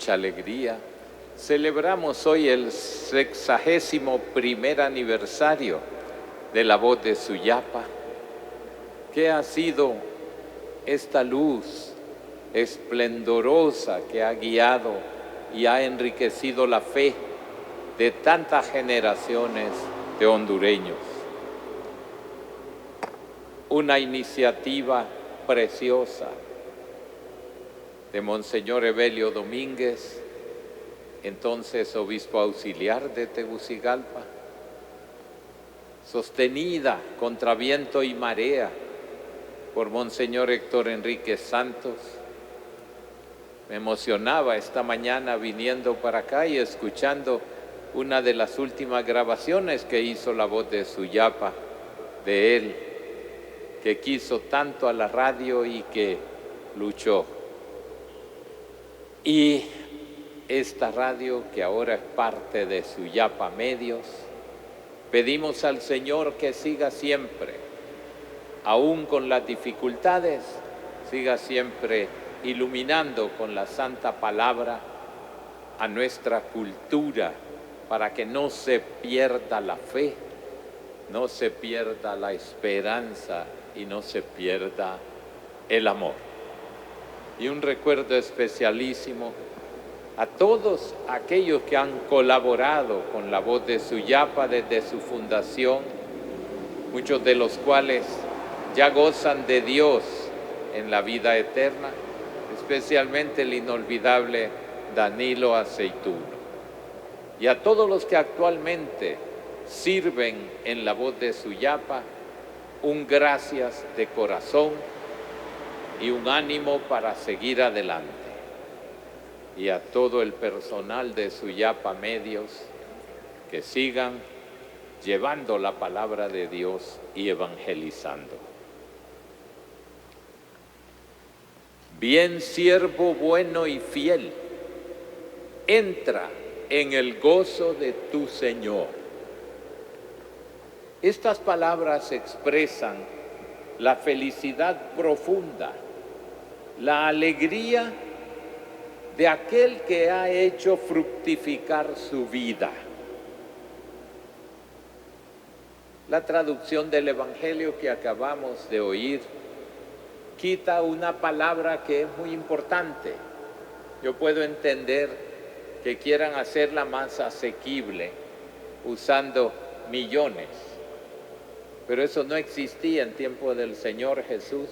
mucha alegría celebramos hoy el 61º aniversario de la voz de Suyapa. ¿Qué ha sido esta luz esplendorosa que ha guiado y ha enriquecido la fe de tantas generaciones de hondureños? Una iniciativa preciosa de Monseñor Evelio Domínguez, entonces obispo auxiliar de Tegucigalpa, sostenida contra viento y marea por Monseñor Héctor Enrique Santos. Me emocionaba esta mañana viniendo para acá y escuchando una de las últimas grabaciones que hizo la voz de Suyapa, de él, que quiso tanto a la radio y que luchó. Y esta radio, que ahora es parte de Suyapa Medios, pedimos al Señor que siga siempre, aún con las dificultades, siga siempre iluminando con la santa palabra a nuestra cultura, para que no se pierda la fe, no se pierda la esperanza y no se pierda el amor. Y un recuerdo especialísimo a todos aquellos que han colaborado con la voz de Suyapa desde su fundación, muchos de los cuales ya gozan de Dios en la vida eterna, especialmente el inolvidable Danilo Aceituno. Y a todos los que actualmente sirven en la voz de Suyapa, un gracias de corazón y un ánimo para seguir adelante. Y a todo el personal de Suyapa Medios, que sigan llevando la palabra de Dios y evangelizando. Bien, siervo bueno y fiel, entra en el gozo de tu Señor. Estas palabras expresan la felicidad profunda, la alegría de aquel que ha hecho fructificar su vida. La traducción del Evangelio que acabamos de oír quita una palabra que es muy importante. Yo puedo entender que quieran hacerla más asequible usando millones, pero eso no existía en tiempo del Señor Jesús,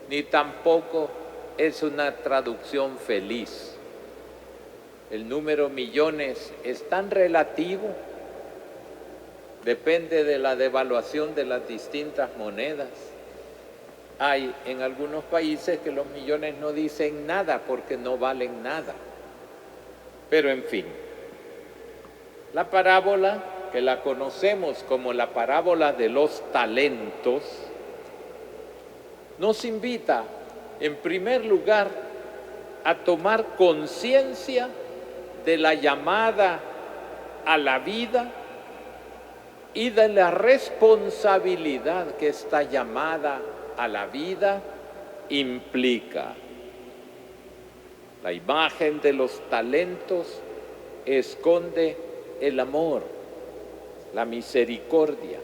ni tampoco es una traducción feliz. El número millones es tan relativo, depende de la devaluación de las distintas monedas. Hay en algunos países que los millones no dicen nada porque no valen nada. Pero en fin, la parábola, que la conocemos como la parábola de los talentos, nos invita, en primer lugar, a tomar conciencia de la llamada a la vida y de la responsabilidad que esta llamada a la vida implica. La imagen de los talentos esconde el amor, la misericordia,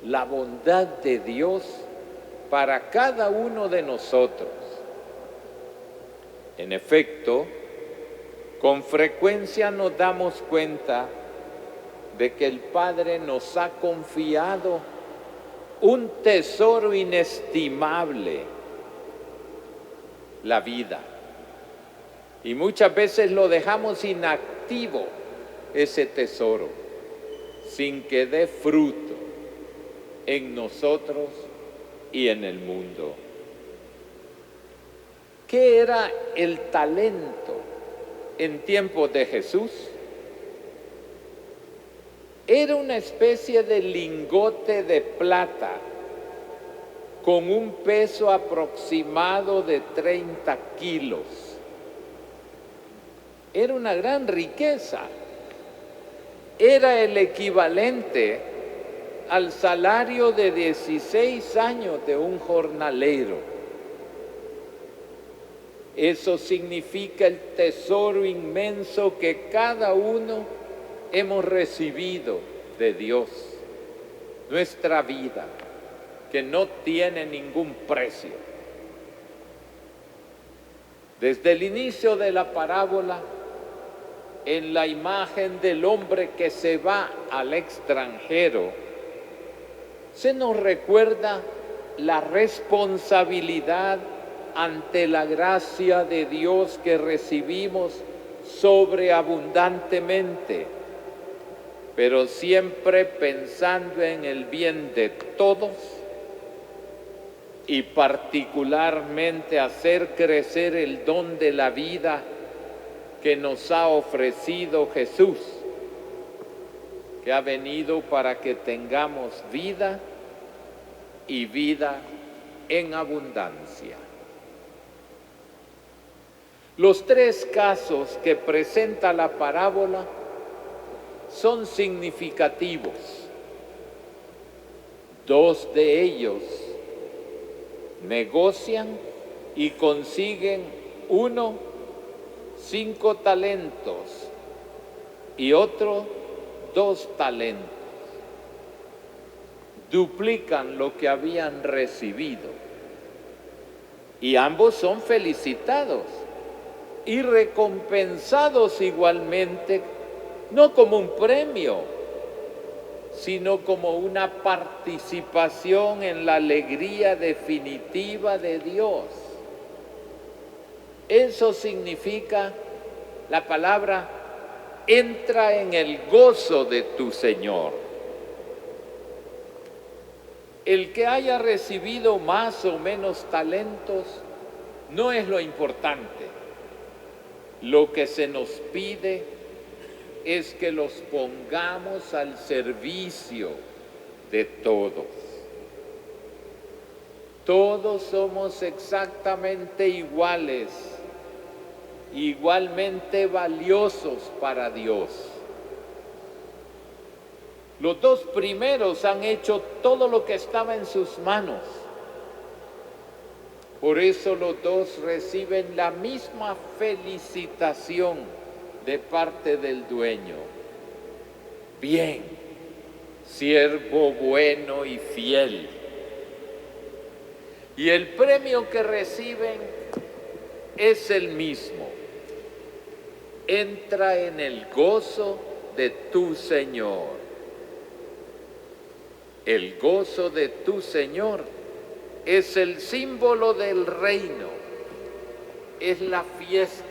la bondad de Dios para cada uno de nosotros. En efecto, con frecuencia nos damos cuenta de que el Padre nos ha confiado un tesoro inestimable, la vida. Y muchas veces lo dejamos inactivo, ese tesoro, sin que dé fruto en nosotros y en el mundo. ¿Qué era el talento en tiempos de Jesús? Era una especie de lingote de plata con un peso aproximado de 30 kilos. Era una gran riqueza. Era el equivalente al salario de 16 años de un jornalero. Eso significa el tesoro inmenso que cada uno hemos recibido de Dios. Nuestra vida, que no tiene ningún precio. Desde el inicio de la parábola, en la imagen del hombre que se va al extranjero, se nos recuerda la responsabilidad ante la gracia de Dios que recibimos sobreabundantemente, pero siempre pensando en el bien de todos y particularmente hacer crecer el don de la vida que nos ha ofrecido Jesús, que ha venido para que tengamos vida y vida en abundancia. Los tres casos que presenta la parábola son significativos. Dos de ellos negocian y consiguen 5 talentos y otro 2 talentos. Duplican lo que habían recibido y ambos son felicitados y recompensados igualmente, no como un premio, sino como una participación en la alegría definitiva de Dios. Eso significa la palabra: entra en el gozo de tu Señor. El que haya recibido más o menos talentos no es lo importante. Lo que se nos pide es que los pongamos al servicio de todos. Todos somos exactamente iguales, igualmente valiosos para Dios. Los 2 primeros han hecho todo lo que estaba en sus manos. Por eso los 2 reciben la misma felicitación de parte del dueño. Bien, siervo bueno y fiel. Y el premio que reciben es el mismo: entra en el gozo de tu Señor. El gozo de tu Señor es el símbolo del reino, es la fiesta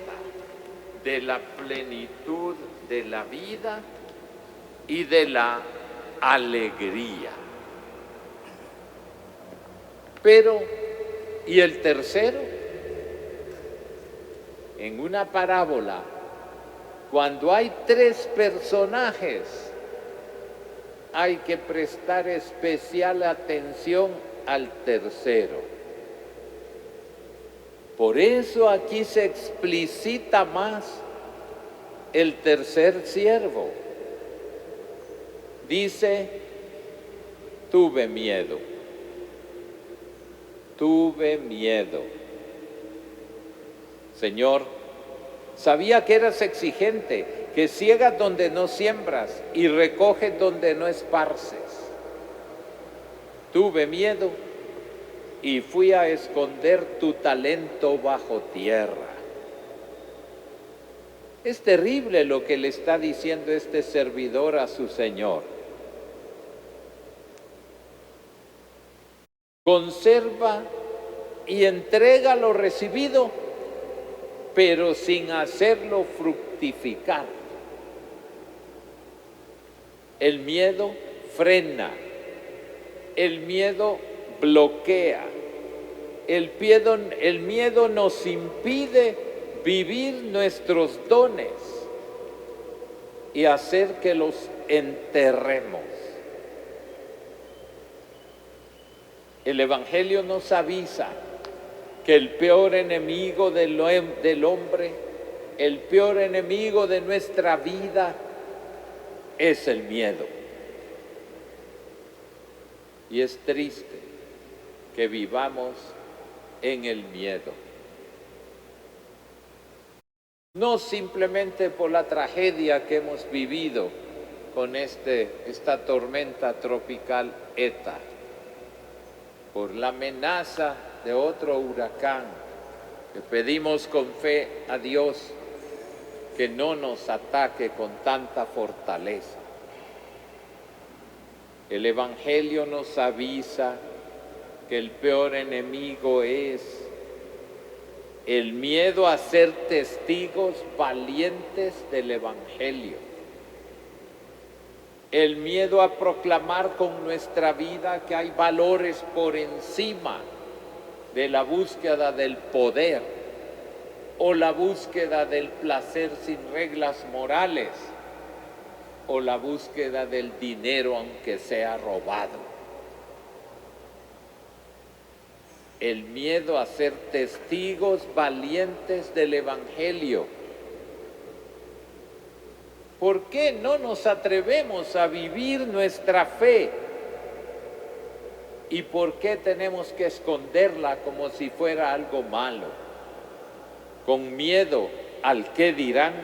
de la plenitud de la vida y de la alegría. Pero, ¿y el tercero? En una parábola, cuando hay 3 personajes, hay que prestar especial atención al tercero. Por eso aquí se explicita más el tercer siervo. Dice: tuve miedo. Tuve miedo. Señor, sabía que eras exigente, que ciegas donde no siembras y recoges donde no esparces. Tuve miedo y fui a esconder tu talento bajo tierra. Es terrible lo que le está diciendo este servidor a su Señor. Conserva y entrega lo recibido, pero sin hacerlo fructificar. El miedo frena, el miedo bloquea, el miedo nos impide vivir nuestros dones y hacer que los enterremos. El Evangelio nos avisa que el peor enemigo del hombre, el peor enemigo de nuestra vida es el miedo. Y es triste que vivamos en el miedo. no simplemente por la tragedia que hemos vivido con esta tormenta tropical ETA, por la amenaza de otro huracán, que pedimos con fe a Dios que no nos ataque con tanta fortaleza. El Evangelio nos avisa que el peor enemigo es el miedo a ser testigos valientes del Evangelio, el miedo a proclamar con nuestra vida que hay valores por encima de la búsqueda del poder o la búsqueda del placer sin reglas morales o la búsqueda del dinero aunque sea robado. El miedo a ser testigos valientes del Evangelio. ¿Por qué no nos atrevemos a vivir nuestra fe? ¿Y por qué tenemos que esconderla como si fuera algo malo? Con miedo al qué dirán.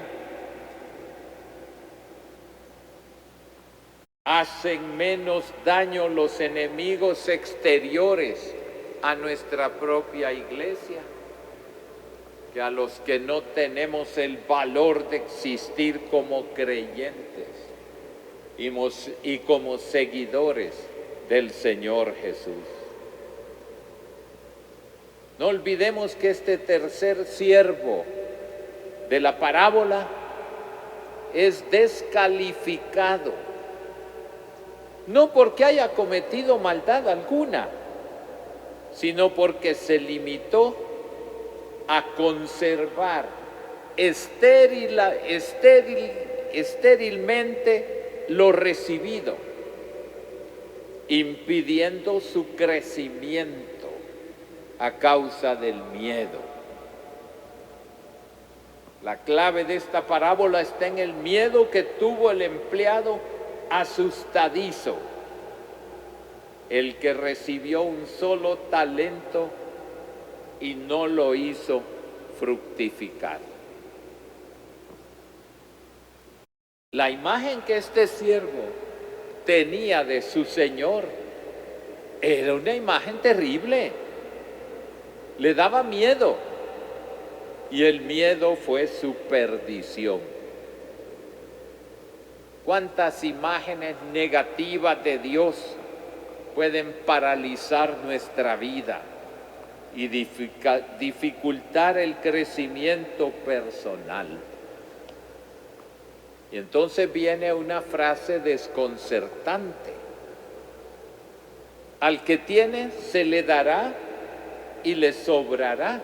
Hacen menos daño los enemigos exteriores a nuestra propia iglesia que a los que no tenemos el valor de existir como creyentes y como seguidores del Señor Jesús. No olvidemos que este tercer siervo de la parábola es descalificado, no porque haya cometido maldad alguna, sino porque se limitó a conservar estérilmente lo recibido, impidiendo su crecimiento a causa del miedo. La clave de esta parábola está en el miedo que tuvo el empleado asustadizo, el que recibió un solo talento y no lo hizo fructificar. La imagen que este siervo tenía de su Señor era una imagen terrible. Le daba miedo y el miedo fue su perdición. ¿Cuántas imágenes negativas de Dios pueden paralizar nuestra vida y dificultar el crecimiento personal? Y entonces viene una frase desconcertante. Al que tiene se le dará y le sobrará,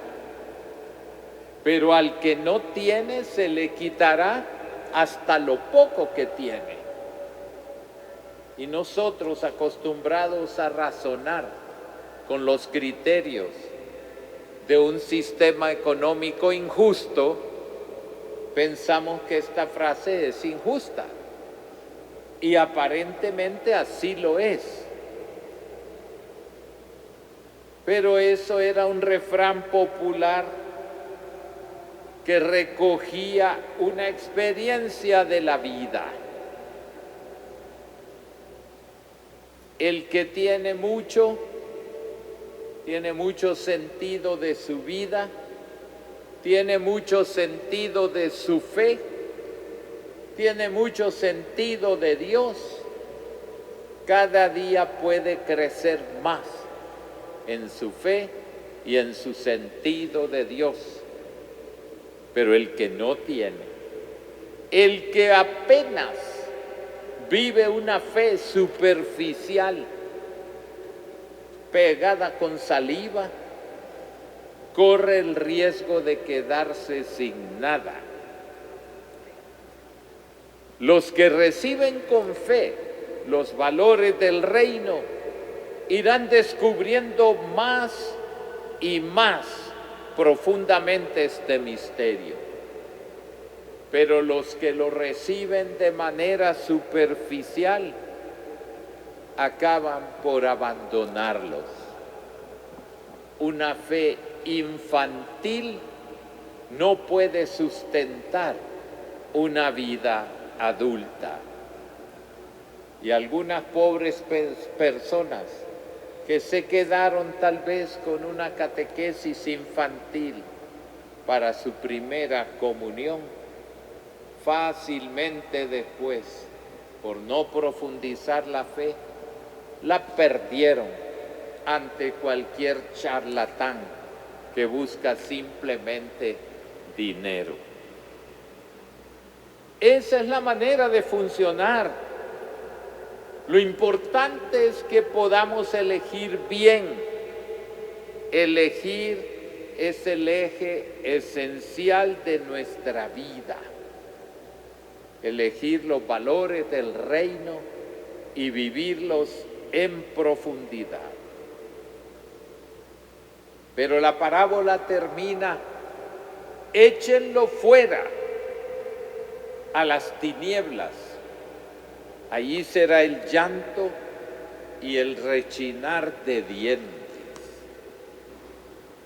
pero al que no tiene se le quitará hasta lo poco que tiene. Y nosotros, acostumbrados a razonar con los criterios de un sistema económico injusto, pensamos que esta frase es injusta. Y aparentemente así lo es. Pero eso era un refrán popular que recogía una experiencia de la vida. El que tiene mucho sentido de su vida, tiene mucho sentido de su fe, tiene mucho sentido de Dios. Cada día puede crecer más en su fe y en su sentido de Dios. Pero el que no tiene, el que apenas vive una fe superficial, pegada con saliva, corre el riesgo de quedarse sin nada. Los que reciben con fe los valores del reino irán descubriendo más y más profundamente este misterio. Pero los que lo reciben de manera superficial acaban por abandonarlos. Una fe infantil no puede sustentar una vida adulta. Y algunas pobres personas que se quedaron tal vez con una catequesis infantil para su primera comunión, fácilmente después, por no profundizar la fe, la perdieron ante cualquier charlatán que busca simplemente dinero. Esa es la manera de funcionar. Lo importante es que podamos elegir bien. Elegir es el eje esencial de nuestra vida. Elegir los valores del reino y vivirlos en profundidad. Pero la parábola termina: échenlo fuera a las tinieblas. Allí será el llanto y el rechinar de dientes.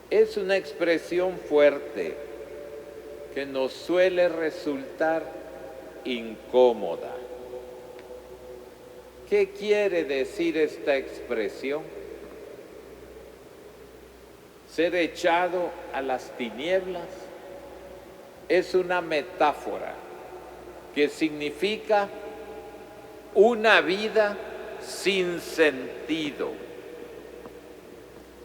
Es una expresión fuerte que nos suele resultar incómoda. ¿Qué quiere decir esta expresión? Ser echado a las tinieblas es una metáfora que significa una vida sin sentido.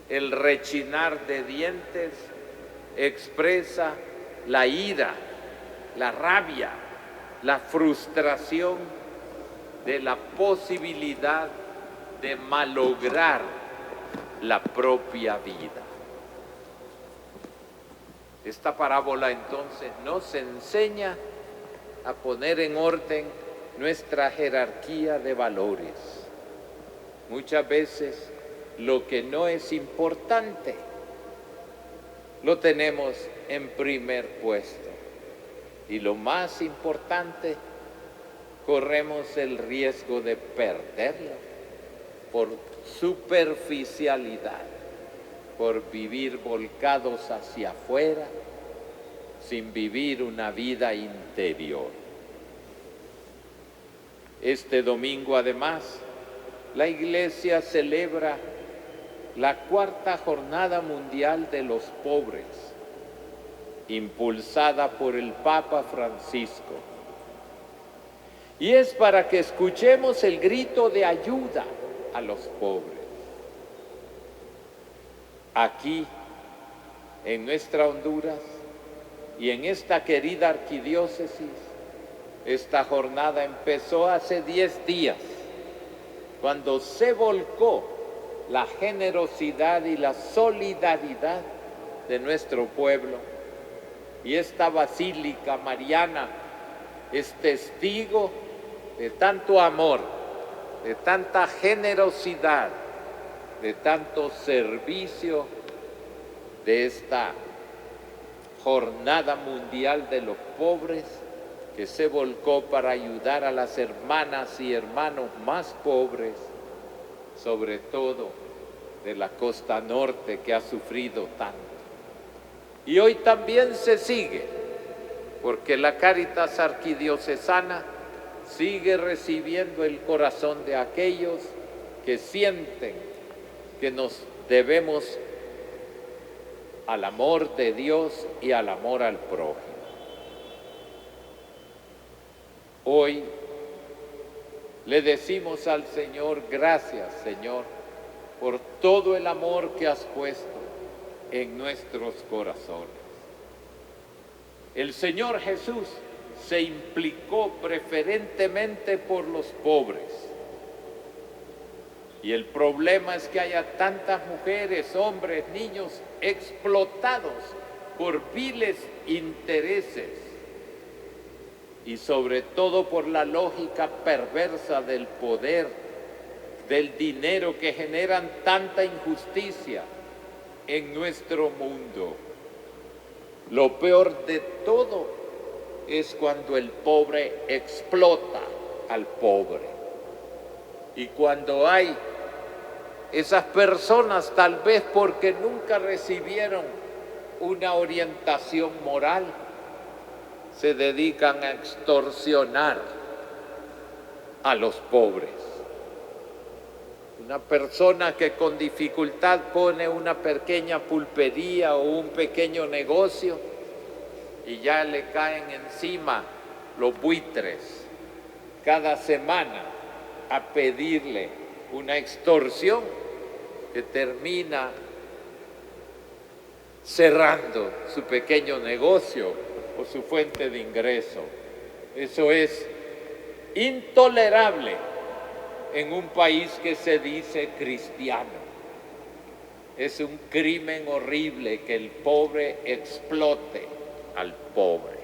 El rechinar de dientes expresa la ira, la rabia, la frustración de la posibilidad de malograr la propia vida. Esta parábola entonces nos enseña a poner en orden nuestra jerarquía de valores. Muchas veces lo que no es importante lo tenemos en primer puesto, y lo más importante corremos el riesgo de perderlo por superficialidad, por vivir volcados hacia afuera sin vivir una vida interior. Este domingo, además, la Iglesia celebra la cuarta Jornada Mundial de los Pobres, impulsada por el Papa Francisco. Y es para que escuchemos el grito de ayuda a los pobres. Aquí, en nuestra Honduras y en esta querida arquidiócesis, esta jornada empezó hace 10 días, cuando se volcó la generosidad y la solidaridad de nuestro pueblo. Y esta Basílica Mariana es testigo de tanto amor, de tanta generosidad, de tanto servicio de esta Jornada Mundial de los Pobres, que se volcó para ayudar a las hermanas y hermanos más pobres, sobre todo de la costa norte, que ha sufrido tanto. Y hoy también se sigue, porque la Cáritas Arquidiocesana sigue recibiendo el corazón de aquellos que sienten que nos debemos al amor de Dios y al amor al prójimo. Hoy le decimos al Señor: gracias, Señor, por todo el amor que has puesto en nuestros corazones. El Señor Jesús se implicó preferentemente por los pobres. Y el problema es que haya tantas mujeres, hombres, niños explotados por viles intereses y sobre todo por la lógica perversa del poder, del dinero, que generan tanta injusticia en nuestro mundo. Lo peor de todo es cuando el pobre explota al pobre. Y cuando hay esas personas, tal vez porque nunca recibieron una orientación moral, se dedican a extorsionar a los pobres. Una persona que con dificultad pone una pequeña pulpería o un pequeño negocio y ya le caen encima los buitres cada semana a pedirle una extorsión que termina cerrando su pequeño negocio o su fuente de ingreso. Eso es intolerable en un país que se dice cristiano. Es un crimen horrible que el pobre explote al pobre.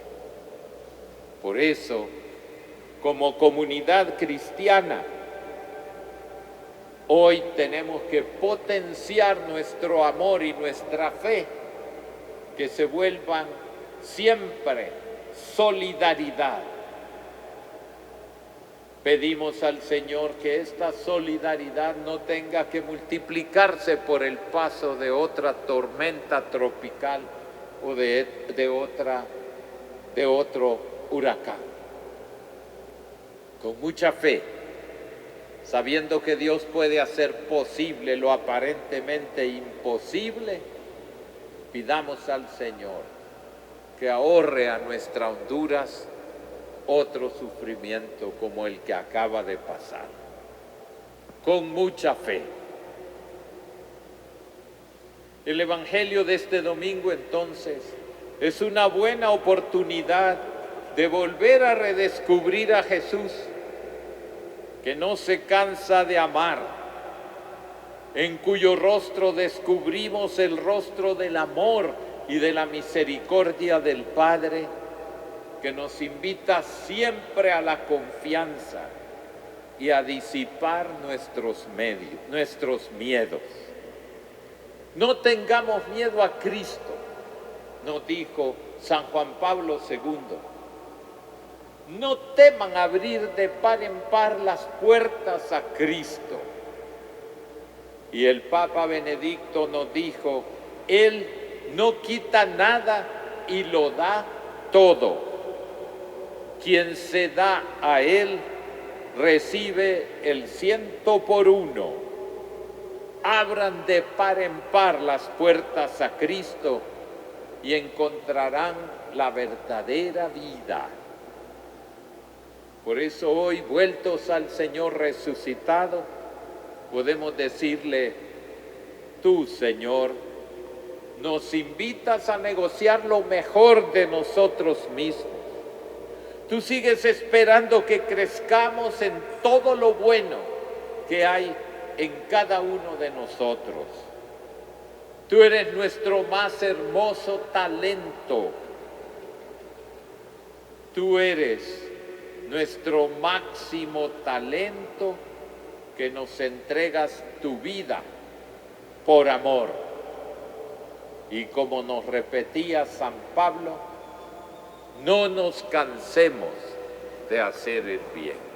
Por eso, como comunidad cristiana, hoy tenemos que potenciar nuestro amor y nuestra fe, que se vuelvan siempre solidaridad. Pedimos al Señor que esta solidaridad no tenga que multiplicarse por el paso de otra tormenta tropical o de otro huracán. Con mucha fe, sabiendo que Dios puede hacer posible lo aparentemente imposible, pidamos al Señor que ahorre a nuestra Honduras otro sufrimiento como el que acaba de pasar. Con mucha fe. El Evangelio de este domingo, entonces, es una buena oportunidad de volver a redescubrir a Jesús, que no se cansa de amar, en cuyo rostro descubrimos el rostro del amor y de la misericordia del Padre, que nos invita siempre a la confianza y a disipar nuestros miedos. No tengamos miedo a Cristo, nos dijo San Juan Pablo II. No teman abrir de par en par las puertas a Cristo. Y el Papa Benedicto nos dijo, Él no quita nada y lo da todo. Quien se da a Él recibe el 100%. Abran de par en par las puertas a Cristo y encontrarán la verdadera vida. Por eso hoy, vueltos al Señor resucitado, podemos decirle, tú, Señor, nos invitas a negociar lo mejor de nosotros mismos. Tú sigues esperando que crezcamos en todo lo bueno que hay en cada uno de nosotros. Tú eres nuestro más hermoso talento. Tú eres nuestro máximo talento, que nos entregas tu vida por amor. Y como nos repetía San Pablo, no nos cansemos de hacer el bien.